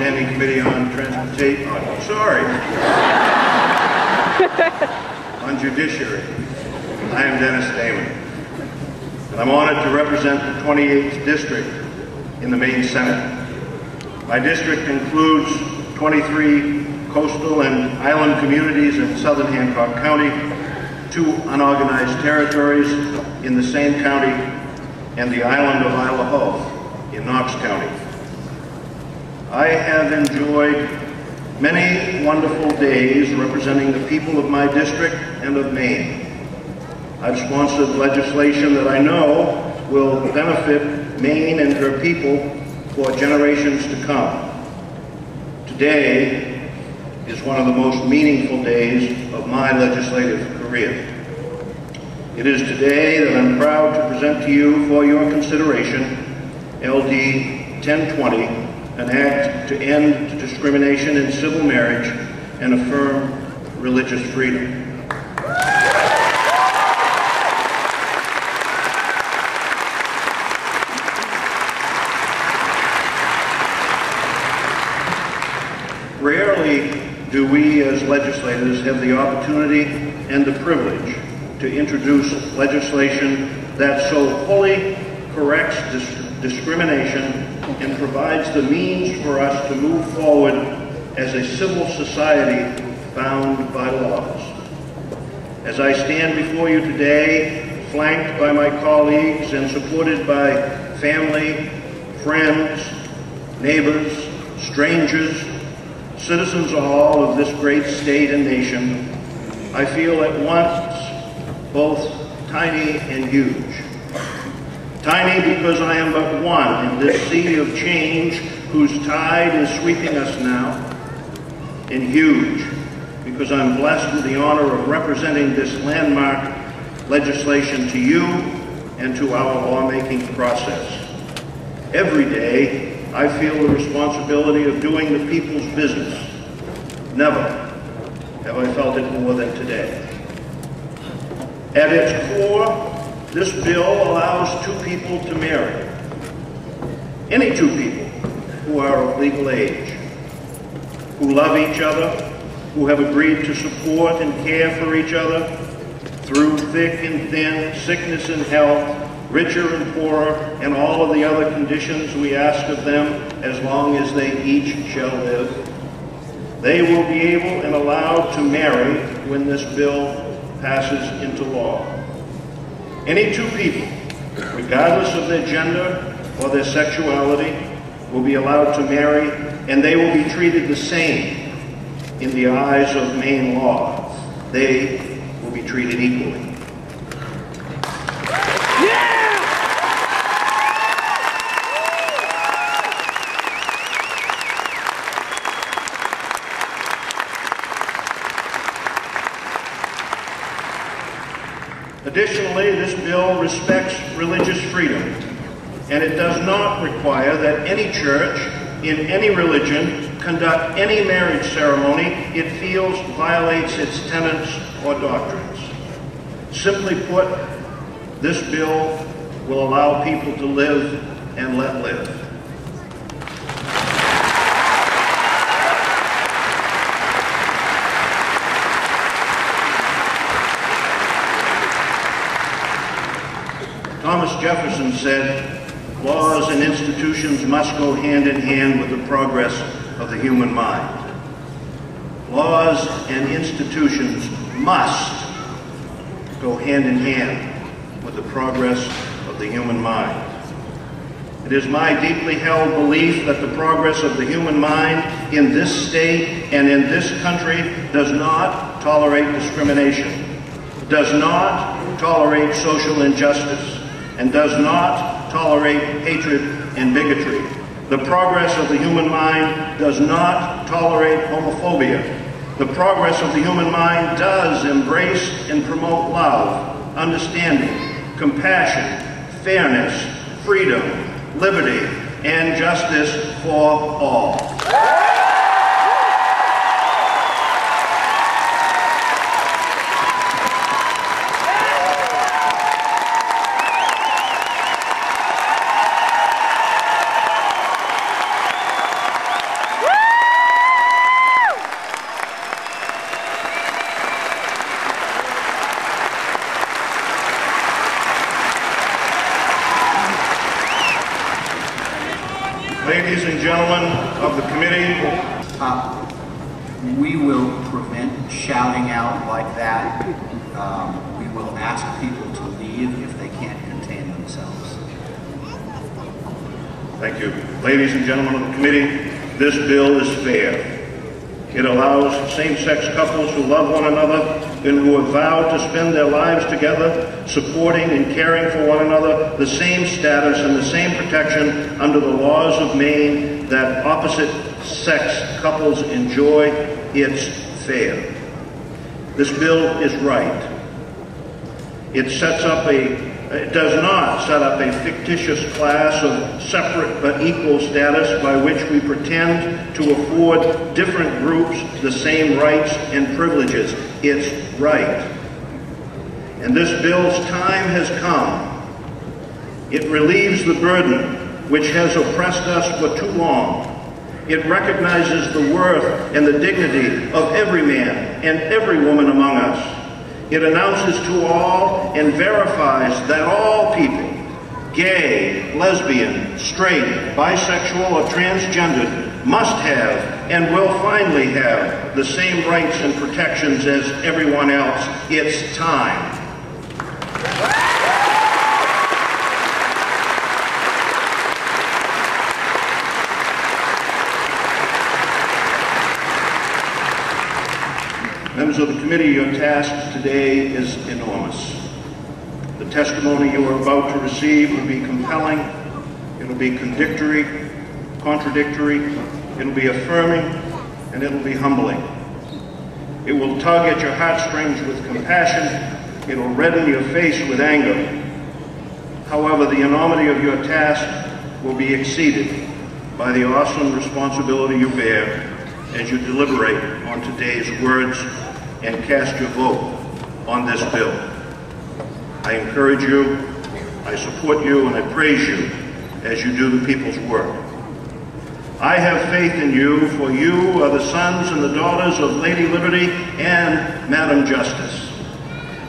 Standing Committee on Transportation, on Judiciary. I am Dennis Damon, and I'm honored to represent the 28th District in the Maine Senate. My district includes 23 coastal and island communities in southern Hancock County, 2 unorganized territories in the same county, and the island of Isle of Hope in Knox County. I have enjoyed many wonderful days representing the people of my district and of Maine. I've sponsored legislation that I know will benefit Maine and her people for generations to come. Today is one of the most meaningful days of my legislative career. It is today that I'm proud to present to you for your consideration LD 1020, an act to end discrimination in civil marriage and affirm religious freedom. Rarely do we as legislators have the opportunity and the privilege to introduce legislation that so fully corrects discrimination and provides the means for us to move forward as a civil society bound by laws. As I stand before you today, flanked by my colleagues and supported by family, friends, neighbors, strangers, citizens all of this great state and nation, I feel at once both tiny and huge. Tiny because I am but one in this sea of change whose tide is sweeping us now, and huge because I'm blessed with the honor of representing this landmark legislation to you and to our lawmaking process. Every day, I feel the responsibility of doing the people's business. Never have I felt it more than today. At its core, this bill allows 2 people to marry. Any 2 people who are of legal age, who love each other, who have agreed to support and care for each other through thick and thin, sickness and health, richer and poorer, and all of the other conditions we ask of them as long as they each shall live. They will be able and allowed to marry when this bill passes into law. Any 2 people, regardless of their gender or their sexuality, will be allowed to marry, and they will be treated the same in the eyes of Maine law. They will be treated equally. Additionally, this bill respects religious freedom, and it does not require that any church in any religion conduct any marriage ceremony it feels violates its tenets or doctrines. Simply put, this bill will allow people to live and let live. Thomas Jefferson said, laws and institutions must go hand in hand with the progress of the human mind. Laws and institutions must go hand in hand with the progress of the human mind. It is my deeply held belief that the progress of the human mind in this state and in this country does not tolerate discrimination, does not tolerate social injustice, and does not tolerate hatred and bigotry. The progress of the human mind does not tolerate homophobia. The progress of the human mind does embrace and promote love, understanding, compassion, fairness, freedom, liberty, and justice for all. gentlemen of the committee, we will prevent shouting out like that. We will ask people to leave if they can't contain themselves. thank you. Ladies and gentlemen of the committee, this bill is fair. It allows same-sex couples who love one another and who have vowed to spend their lives together, supporting and caring for one another, the same status and the same protection under the laws of Maine that opposite-sex couples enjoy. It's fair. This bill is right. It does not set up a fictitious class of separate but equal status by which we pretend to afford different groups the same rights and privileges. It's right. And this bill's time has come. It relieves the burden which has oppressed us for too long. It recognizes the worth and the dignity of every man and every woman among us. It announces to all and verifies that all people, gay, lesbian, straight, bisexual, or transgendered, must have and will finally have the same rights and protections as everyone else. It's time. Members of the committee, your task today is enormous. The testimony you are about to receive will be compelling, it'll be contradictory, it'll be affirming, and it'll be humbling. It will tug at your heartstrings with compassion, it'll redden your face with anger. However, the enormity of your task will be exceeded by the awesome responsibility you bear as you deliberate on today's words and cast your vote on this bill. I encourage you, I support you, and I praise you as you do the people's work. I have faith in you, for you are the sons and the daughters of Lady Liberty and Madam Justice.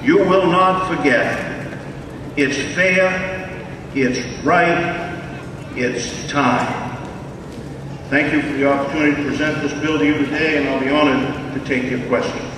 You will not forget. It's fair, it's right, it's time. Thank you for the opportunity to present this bill to you today, and I'll be honored to take your questions.